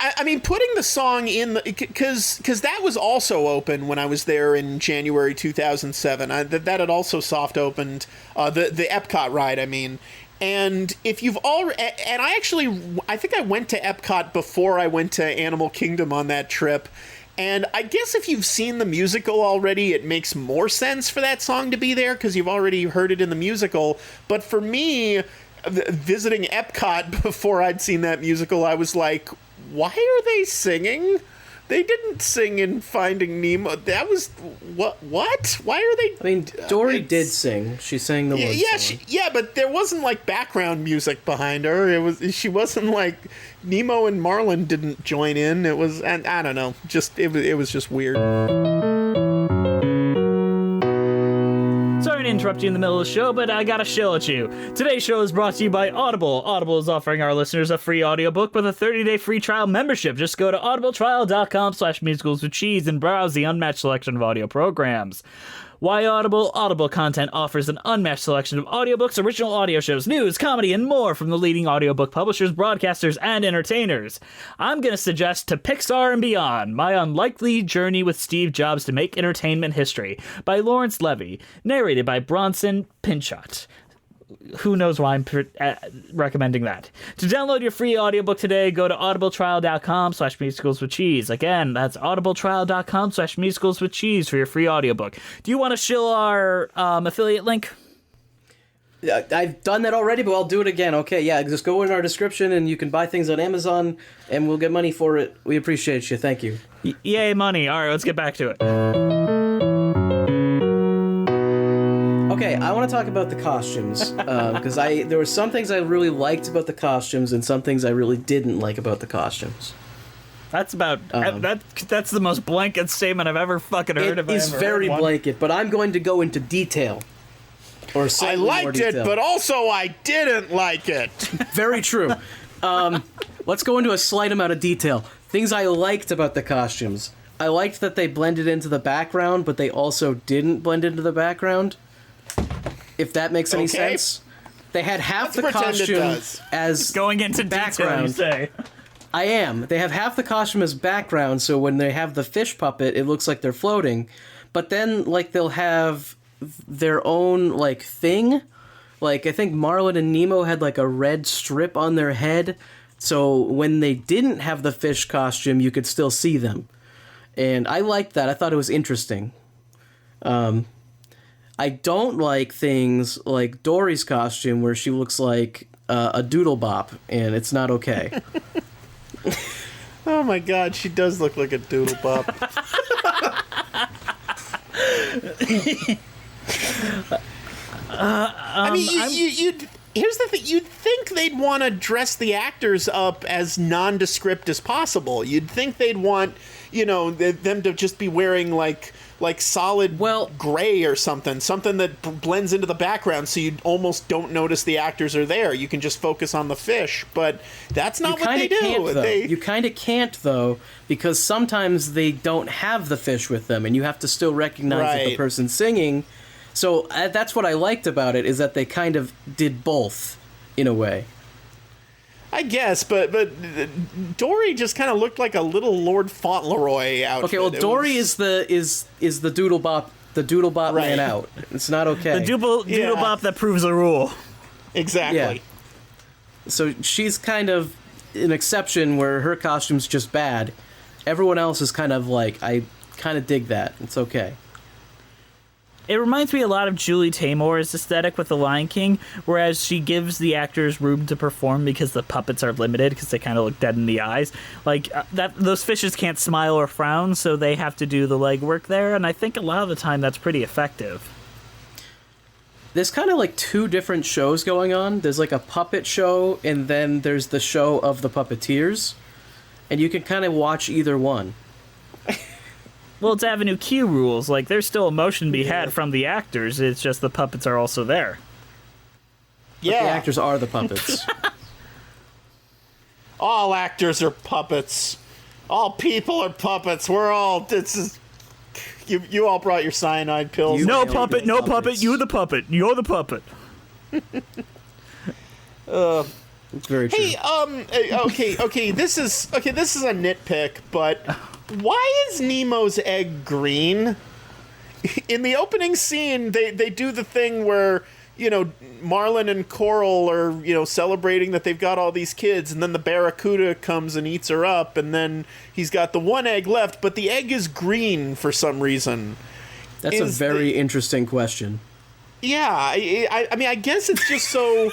I mean, putting the song in, because that was also open when I was there in January 2007. That had also soft opened, the Epcot ride, I mean. And if you've already, and I think I went to Epcot before I went to Animal Kingdom on that trip. And I guess if you've seen the musical already, it makes more sense for that song to be there because you've already heard it in the musical. But for me, visiting Epcot before I'd seen that musical, I was like, why are they singing? They didn't sing in Finding Nemo. That was what? Why are they? I mean, Dory did sing. She sang the one song. Yeah, but there wasn't like background music behind her. She wasn't like Nemo and Marlin didn't join in. It was, and I don't know. It was just weird. Sorry to interrupt you in the middle of the show, but I gotta shill at you. Today's show is brought to you by Audible. Audible is offering our listeners a free audiobook with a 30-day free trial membership. Just go to audibletrial.com/musicalswithcheese and browse the unmatched selection of audio programs. Why Audible? Audible content offers an unmatched selection of audiobooks, original audio shows, news, comedy, and more from the leading audiobook publishers, broadcasters, and entertainers. I'm going to suggest To Pixar and Beyond, My Unlikely Journey with Steve Jobs to Make Entertainment History by Lawrence Levy, narrated by Bronson Pinchot. Who knows why I'm recommending that. To download your free audiobook today, go to audibletrial.com/musicalswithcheese. Again, that's audibletrial.com/musicalswithcheese for your free audiobook. Do you want to shill our affiliate link? I've done that already, but I'll do it again. Okay, yeah, just go in our description and you can buy things on Amazon and we'll get money for it. We appreciate you. Thank you. Yay, money. All right, let's get back to it. Okay, I want to talk about the costumes, because there were some things I really liked about the costumes and some things I really didn't like about the costumes. That's about that's the most blanket statement I've ever fucking heard of. It is very blanket, but I'm going to go into detail. Or I liked it, but also I didn't like it. Very true. Let's go into a slight amount of detail. Things I liked about the costumes. I liked that they blended into the background, but they also didn't blend into the background. If that makes any sense. They had half the costume as going into background. Detail, you say. I am. They have half the costume as background, so when they have the fish puppet, it looks like they're floating. But then, like, they'll have their own, like, thing. Like, I think Marlin and Nemo had, like, a red strip on their head. So when they didn't have the fish costume, you could still see them. And I liked that. I thought it was interesting. I don't like things like Dory's costume where she looks like a doodle bop, and it's not okay. Oh my god, she does look like a doodle bop. I mean, here's the thing. You'd think they'd want to dress the actors up as nondescript as possible. You'd think they'd want, them to just be wearing like solid gray or something that blends into the background so you almost don't notice the actors are there. You can just focus on the fish, but that's not what they do. You kind of can't, though, because sometimes they don't have the fish with them, and you have to still recognize that the person's singing. So that's what I liked about it, is that they kind of did both, in a way. I guess, but Dory just kind of looked like a little Lord Fauntleroy outfit. Okay, well, Dory is the doodle bop, man out. It's not okay. The doodle bop that proves a rule. Exactly. Yeah. So she's kind of an exception where her costume's just bad. Everyone else is kind of like, I kind of dig that. It's okay. It reminds me a lot of Julie Taymor's aesthetic with The Lion King, whereas she gives the actors room to perform because the puppets are limited because they kind of look dead in the eyes. Like, those fishes can't smile or frown, so they have to do the legwork there, and I think a lot of the time that's pretty effective. There's kind of like two different shows going on. There's like a puppet show, and then there's the show of the puppeteers, and you can kind of watch either one. Well, it's Avenue Q rules. Like, there's still emotion to be had from the actors. It's just the puppets are also there. But the actors are the puppets. All actors are puppets. All people are puppets. We're all. This is. You all brought your cyanide pills. No puppet, no puppet. You the puppet. You're the puppet. It's very true. Hey, okay. This is a nitpick, but why is Nemo's egg green? In the opening scene, they do the thing where, you know, Marlin and Coral are, you know, celebrating that they've got all these kids, and then the barracuda comes and eats her up, and then he's got the one egg left, but the egg is green for some reason. That's a very interesting question. Yeah, I mean, I guess it's just so...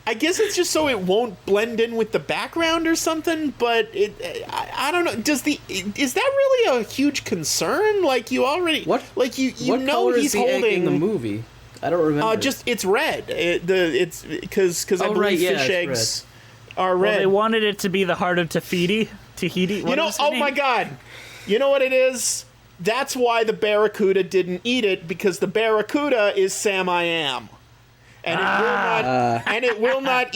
I guess it's just so it won't blend in with the background or something, but I don't know. Is that really a huge concern? Like, you already... What? Like, you what know color he's is the holding... egg in the movie? I don't remember. It's red. It's because I believe right, yeah, fish eggs are Well, red. they wanted it to be the heart of Tahiti. You know, oh my God. You know what it is? That's why the barracuda didn't eat it, because the barracuda is Sam I Am. And it will not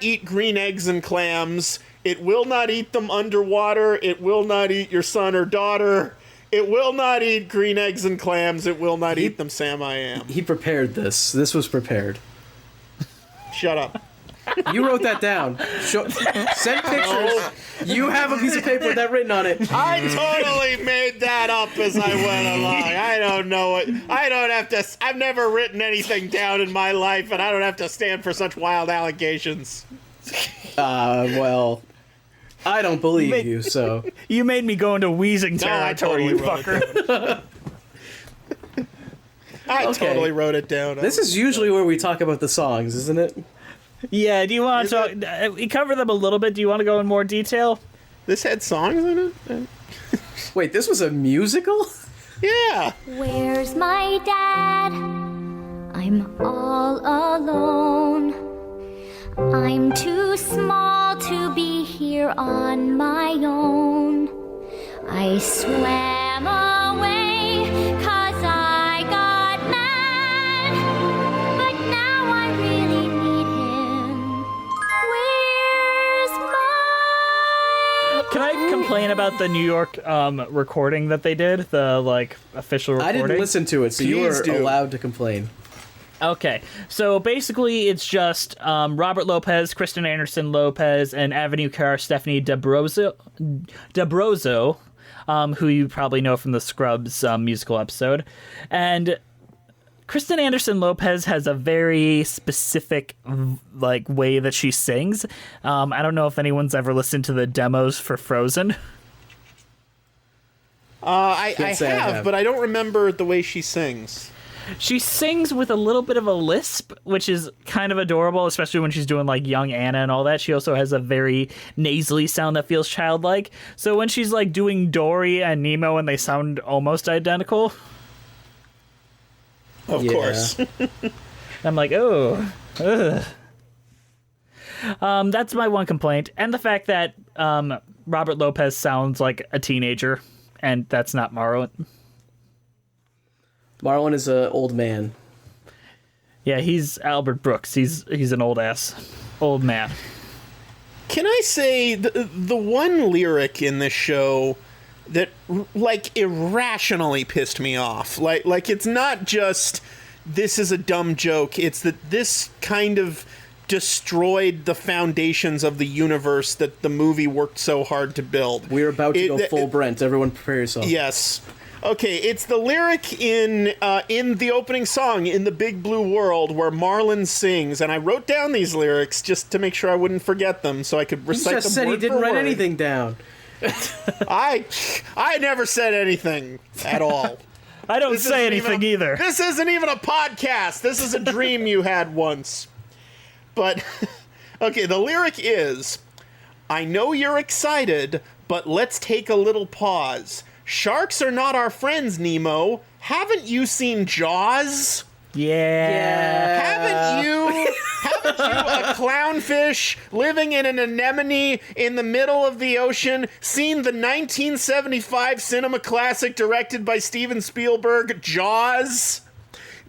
eat green eggs and clams. It will not eat them underwater. It will not eat your son or daughter. It will not eat green eggs and clams. It will not eat them, Sam I Am. He prepared this. This was prepared. Shut up. You wrote that down. Send pictures. You have a piece of paper with that written on it. I totally made that up as I went along. I don't know it. I don't have to. I've never written anything down in my life, and I don't have to stand for such wild allegations. Well, I don't believe you, so. You made me go into wheezing No, I territory, totally you wrote fucker. I Okay. totally wrote it down. This is usually where we talk about the songs, isn't it? Yeah, do you want to talk... We cover them a little bit. Do you want to go in more detail? This had songs in it? Wait, this was a musical? Yeah. Where's my dad? I'm all alone. I'm too small to be here on my own. I swam away 'cause I got mad, but now I really need him. Where's my Can I complain about the New York recording that they did? The, like, official I recording? didn't listen to it, so you Please were do. allowed to complain. Okay, so basically it's just Robert Lopez, Kristen Anderson-Lopez, and Avenue Q Stephanie D'Abruzzo, who you probably know from the Scrubs musical episode. And Kristen Anderson-Lopez has a very specific like way that she sings. I don't know if anyone's ever listened to the demos for Frozen. I say I have, have. but I don't remember the way she sings. She sings with a little bit of a lisp, which is kind of adorable, especially when she's doing like young Anna and all that. She also has a very nasally sound that feels childlike. So when she's like doing Dory and Nemo and they sound almost identical, Of Yeah. course. I'm like, oh, ugh. That's my one complaint. And the fact that Robert Lopez sounds like a teenager, and that's not Marlon. Marlon is an old man. Yeah, he's Albert Brooks. He's an old man. Can I say the one lyric in this show that like irrationally pissed me off? Like it's not just this is a dumb joke. It's that this kind of destroyed the foundations of the universe that the movie worked so hard to build. We're about to go full Brent. Everyone prepare yourself. Yes. Okay, it's the lyric in the opening song, In the Big Blue World, where Marlon sings, and I wrote down these lyrics just to make sure I wouldn't forget them, so I could He recite them just said word he didn't for write word. anything down. I never said anything at all. I don't This say isn't even anything either. This isn't even a podcast. This is a dream you had once. But, okay, the lyric is, I know you're excited, but let's take a little pause. Sharks are not our friends, Nemo. Haven't you seen Jaws? Yeah. Haven't you, a clownfish living in an anemone in the middle of the ocean, seen the 1975 cinema classic directed by Steven Spielberg, Jaws?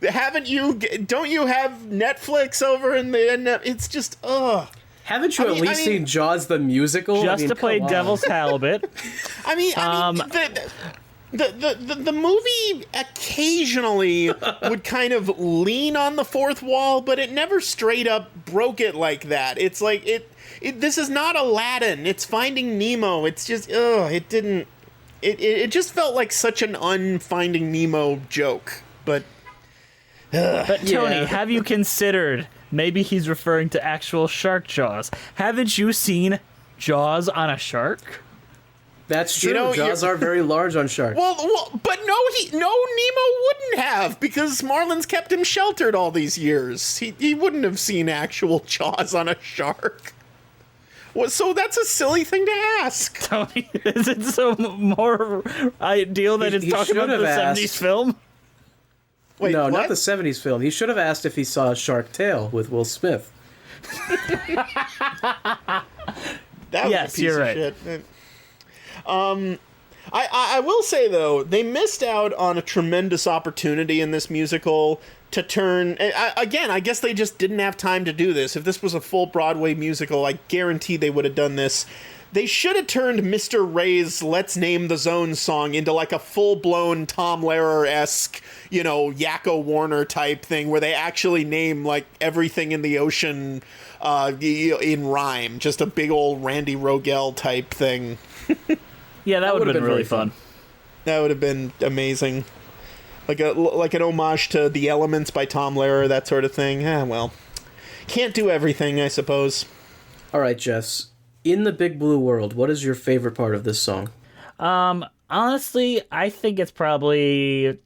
Don't you have Netflix over in the, it's just, ugh. Haven't you at least seen Jaws the musical? Just to play devil's halibut. The movie occasionally would kind of lean on the fourth wall, but it never straight up broke it like that. It's like this is not Aladdin. It's Finding Nemo. It's just it didn't. It just felt like such an unFinding Nemo joke. But Tony, have you considered maybe he's referring to actual shark jaws? Haven't you seen Jaws on a shark? That's true. Jaws are very large on sharks. Well, but no, Nemo wouldn't have, because Marlin's kept him sheltered all these years. He wouldn't have seen actual Jaws on a shark. Well, so that's a silly thing to ask. Tony, is it so more ideal that it's talking about the 70s film? Wait, no, what? not the 70s film. He should have asked if he saw Shark Tale with Will Smith. That was Yes, a piece you're of right. shit. I will say, though, they missed out on a tremendous opportunity in this musical to turn... Again, I guess they just didn't have time to do this. If this was a full Broadway musical, I guarantee they would have done this. They should have turned Mr. Ray's Let's Name the Zone song into like a full-blown Tom Lehrer-esque, Yakko Warner type thing where they actually name like everything in the ocean in rhyme. Just a big old Randy Rogel type thing. Yeah, that would have been really fun. That would have been amazing. Like an homage to The Elements by Tom Lehrer, that sort of thing. Well, can't do everything, I suppose. All right, Jess. In the Big Blue World, what is your favorite part of this song? Honestly, I think it's probably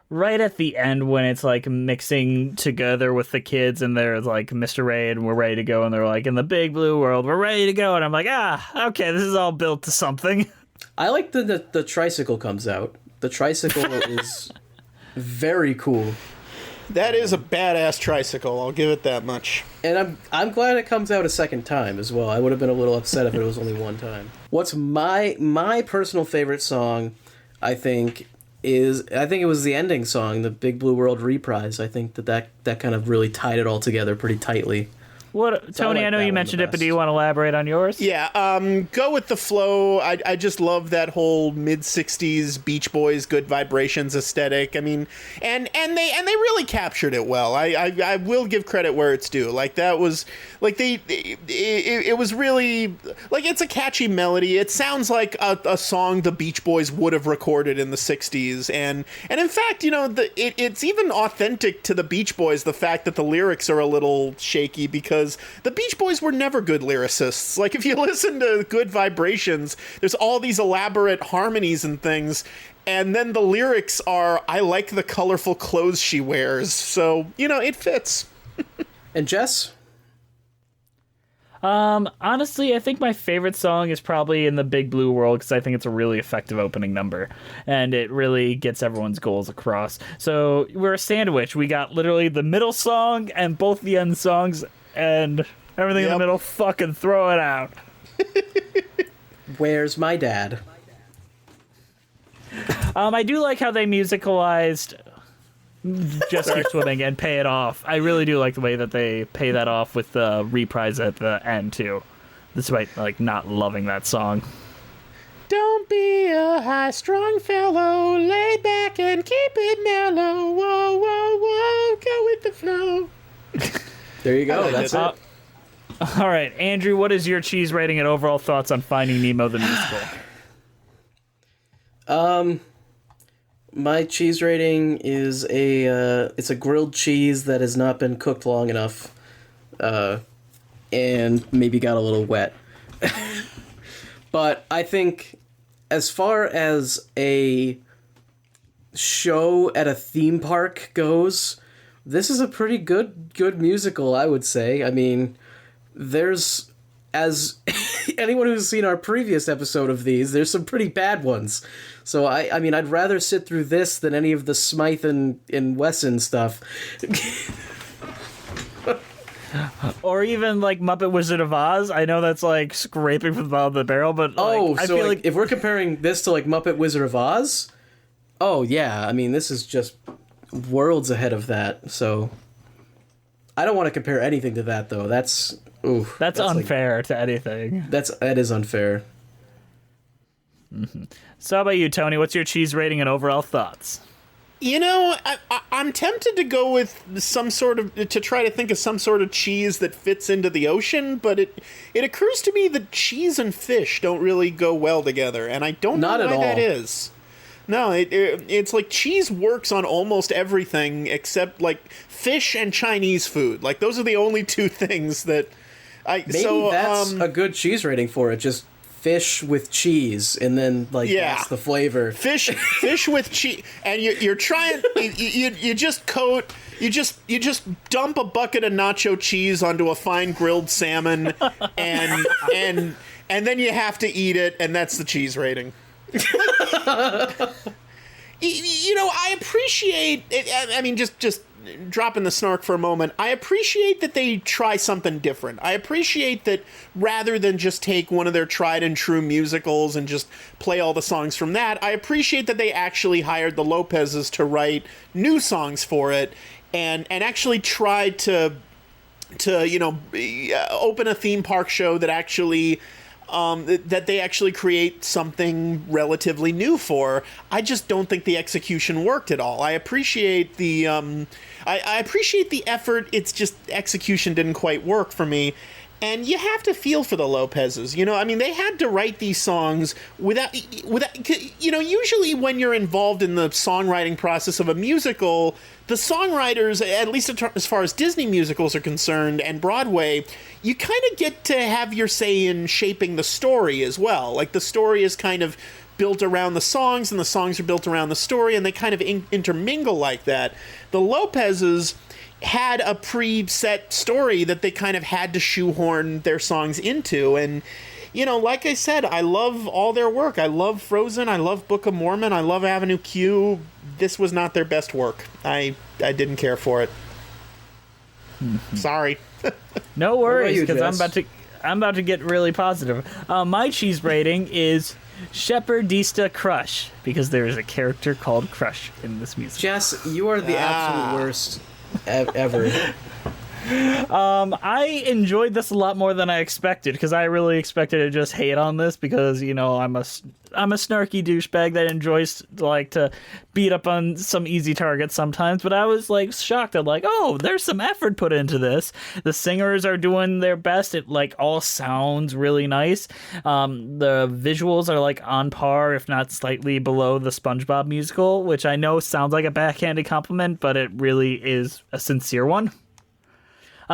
right at the end when it's like mixing together with the kids and they're like Mr. Ray and we're ready to go, and they're like, in the Big Blue World, we're ready to go, and I'm like, okay, this is all built to something. I like the tricycle comes out. The tricycle is very cool. That is a badass tricycle, I'll give it that much. And I'm glad it comes out a second time as well. I would have been a little upset if it was only one time. What's my personal favorite song, I think it was the ending song, the Big Blue World reprise. I think that kind of really tied it all together pretty tightly. What, So Tony, I like I know that you one mentioned the it, but do best. you want to elaborate on yours? Yeah, go with the flow. I just love that whole mid-60s Beach Boys Good Vibrations aesthetic. I mean, and they really captured it well. I will give credit where it's due. Like, that was like it was really like, it's a catchy melody. It sounds like a song the Beach Boys would have recorded in the 60s, and in fact, it's even authentic to the Beach Boys, the fact that the lyrics are a little shaky, because the Beach Boys were never good lyricists. Like, if you listen to Good Vibrations, there's all these elaborate harmonies and things, and then the lyrics are, I like the colorful clothes she wears. So, it fits. And Jess? Honestly, I think my favorite song is probably In the Big Blue World, because I think it's a really effective opening number, and it really gets everyone's goals across. So we're a sandwich. We got literally the middle song and both the end songs, and everything in the middle, fucking throw it out. Where's my dad? I do like how they musicalized Just Keep Swimming and Pay It Off. I really do like the way that they pay that off with the reprise at the end, too. Despite, not loving that song. Don't be a high-strung fellow, lay back and keep it mellow. Whoa, whoa, whoa, go with the flow. There you go. That's it. All right, Andrew, what is your cheese rating and overall thoughts on Finding Nemo the musical? My cheese rating is it's a grilled cheese that has not been cooked long enough, and maybe got a little wet. But I think, as far as a show at a theme park goes, this is a pretty good musical, I would say. I mean, there's as anyone who's seen our previous episode of these, there's some pretty bad ones. So I mean, I'd rather sit through this than any of the Smythe and Wesson stuff. Or even like Muppet Wizard of Oz. I know that's like scraping from the bottom of the barrel, but I so feel like if we're comparing this to like Muppet Wizard of Oz, oh yeah, I mean this is just worlds ahead of that. So I don't want to compare anything to that though. That's unfair to anything. That is unfair. Mm-hmm. So how about you, Tony? What's your cheese rating and overall thoughts? You know, I'm tempted to go with to try to think of some sort of cheese that fits into the ocean, but it occurs to me that cheese and fish don't really go well together, and I don't know why that is. No, it's like cheese works on almost everything except like fish and Chinese food. Like those are the only two things that that's a good cheese rating for it. Just fish with cheese, and then that's the flavor. Fish with cheese, and you're trying. You just dump a bucket of nacho cheese onto a fine grilled salmon, and then you have to eat it, and that's the cheese rating. You know, I appreciate it. I mean, just dropping the snark for a moment, I appreciate that they try something different. I appreciate that rather than just take one of their tried and true musicals and just play all the songs from that, I appreciate that they actually hired the Lopez's to write new songs for it and actually tried to open a theme park show that actually that they actually create something relatively new for. I just don't think the execution worked at all. I appreciate the I appreciate the effort. It's just execution didn't quite work for me. And you have to feel for the Lopez's, you know. I mean, they had to write these songs without, you know. Usually, when you're involved in the songwriting process of a musical, the songwriters, at least as far as Disney musicals are concerned and Broadway, you kind of get to have your say in shaping the story as well. Like the story is kind of built around the songs, and the songs are built around the story, and they kind of intermingle like that. The Lopez's had a preset story that they kind of had to shoehorn their songs into. And, you know, like I said, I love all their work. I love Frozen. I love Book of Mormon. I love Avenue Q. This was not their best work. I didn't care for it. Sorry. No worries, because I'm about to get really positive. My cheese rating is Shepherdista Crush, because there is a character called Crush in this music. Jess, you are the absolute worst ever. I enjoyed this a lot more than I expected, because I really expected to just hate on this because, you know, I'm a snarky douchebag that enjoys like to beat up on some easy targets sometimes, but I was like shocked at like, oh, there's some effort put into this. The singers are doing their best. It like all sounds really nice. The visuals are like on par, if not slightly below the SpongeBob musical, which I know sounds like a backhanded compliment, but it really is a sincere one.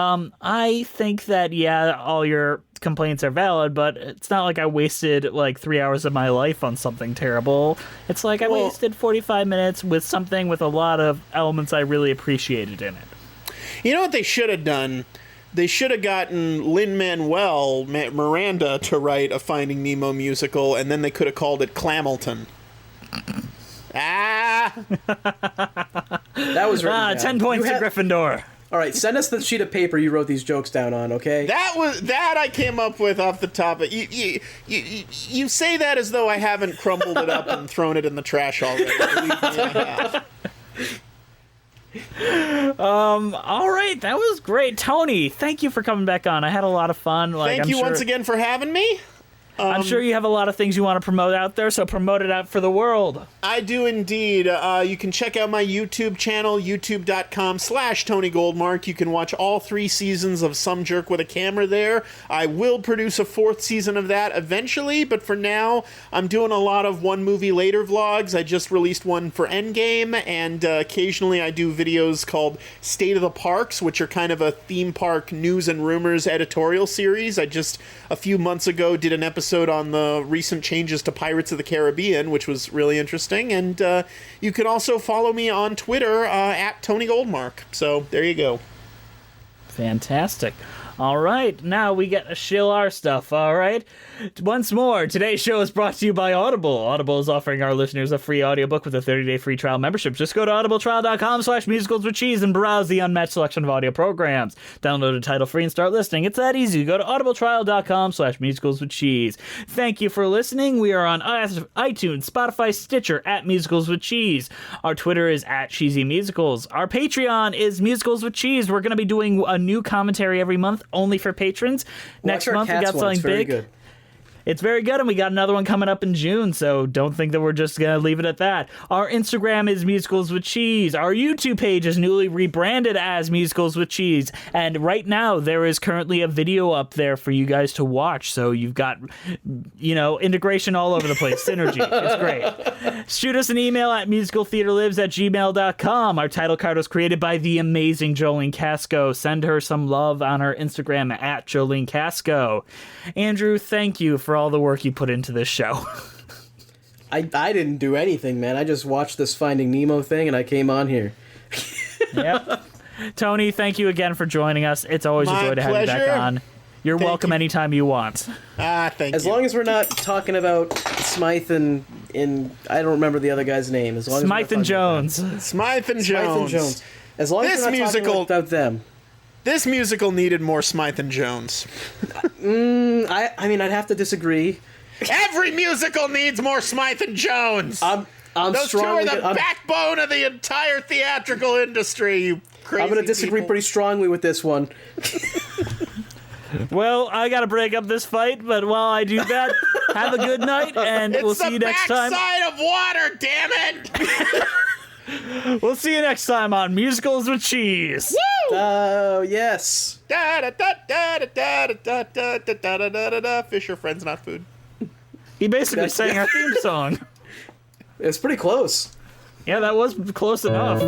I think that, yeah, all your complaints are valid, but it's not like I wasted like 3 hours of my life on something terrible. It's like I wasted 45 minutes with something with a lot of elements I really appreciated in it. You know what they should have done? They should have gotten Lin-Manuel Miranda to write a Finding Nemo musical, and then they could have called it Clamilton. That was 10 points to Gryffindor. All right, send us the sheet of paper you wrote these jokes down on, okay? That I came up with off the top. You say that as though I haven't crumbled it up and thrown it in the trash already. All right, that was great. Tony, thank you for coming back on. I had a lot of fun. Thank you once again for having me. I'm sure you have a lot of things you want to promote out there, so promote it out for the world. I do indeed. You can check out my YouTube channel, youtube.com/Tony Goldmark. You can watch all 3 seasons of Some Jerk with a Camera there. I will produce a 4th season of that eventually, but for now, I'm doing a lot of One Movie Later vlogs. I just released one for Endgame, and occasionally I do videos called State of the Parks, which are kind of a theme park news and rumors editorial series. I just, a few months ago, did an episode on the recent changes to Pirates of the Caribbean, which was really interesting. And you can also follow me on Twitter at Tony Goldmark. So there you go. Fantastic. All right, now we get to shill our stuff, all right? Once more, today's show is brought to you by Audible. Audible is offering our listeners a free audiobook with a 30-day free trial membership. Just go to audibletrial.com/musicalswithcheese and browse the unmatched selection of audio programs. Download a title free and start listening. It's that easy. Go to audibletrial.com/musicalswithcheese. Thank you for listening. We are on iTunes, Spotify, Stitcher, at Musicals with Cheese. Our Twitter is at Cheesy Musicals. Our Patreon is Musicals with Cheese. We're going to be doing a new commentary every month, only for patrons. Next month, we got something big. Good. It's very good, and we got another one coming up in June, so don't think that we're just going to leave it at that. Our Instagram is Musicals with Cheese. Our YouTube page is newly rebranded as Musicals with Cheese, and right now there is currently a video up there for you guys to watch, so you've got, integration all over the place, synergy. It's great. Shoot us an email at musicaltheaterlives@gmail.com. Our title card was created by the amazing Jolene Casco. Send her some love on her Instagram at Jolene Casco. Andrew, thank you for all the work you put into this show. I didn't do anything, man. I just watched this Finding Nemo thing and I came on here. Yep. Tony, thank you again for joining us. It's always a joy to have you back on. You're welcome anytime you want. Thank you. As long as we're not talking about Smythe and I don't remember the other guy's name. As long Smythe and Jones. Smythe and Jones. As long as we're not talking about them. This musical needed more Smythe and Jones. I mean, I'd have to disagree. Every musical needs more Smythe and Jones. Those two are the backbone of the entire theatrical industry, you crazy I'm going to disagree pretty strongly with this one. Well, I got to break up this fight, but while I do that, have a good night, and we'll see you next time. It's the backside of water, damn it! We'll see you next time on Musicals with Cheese. Woo! Oh, yes. Fish are friends, not food. He basically sang our theme song. It's pretty close. Yeah, that was close enough.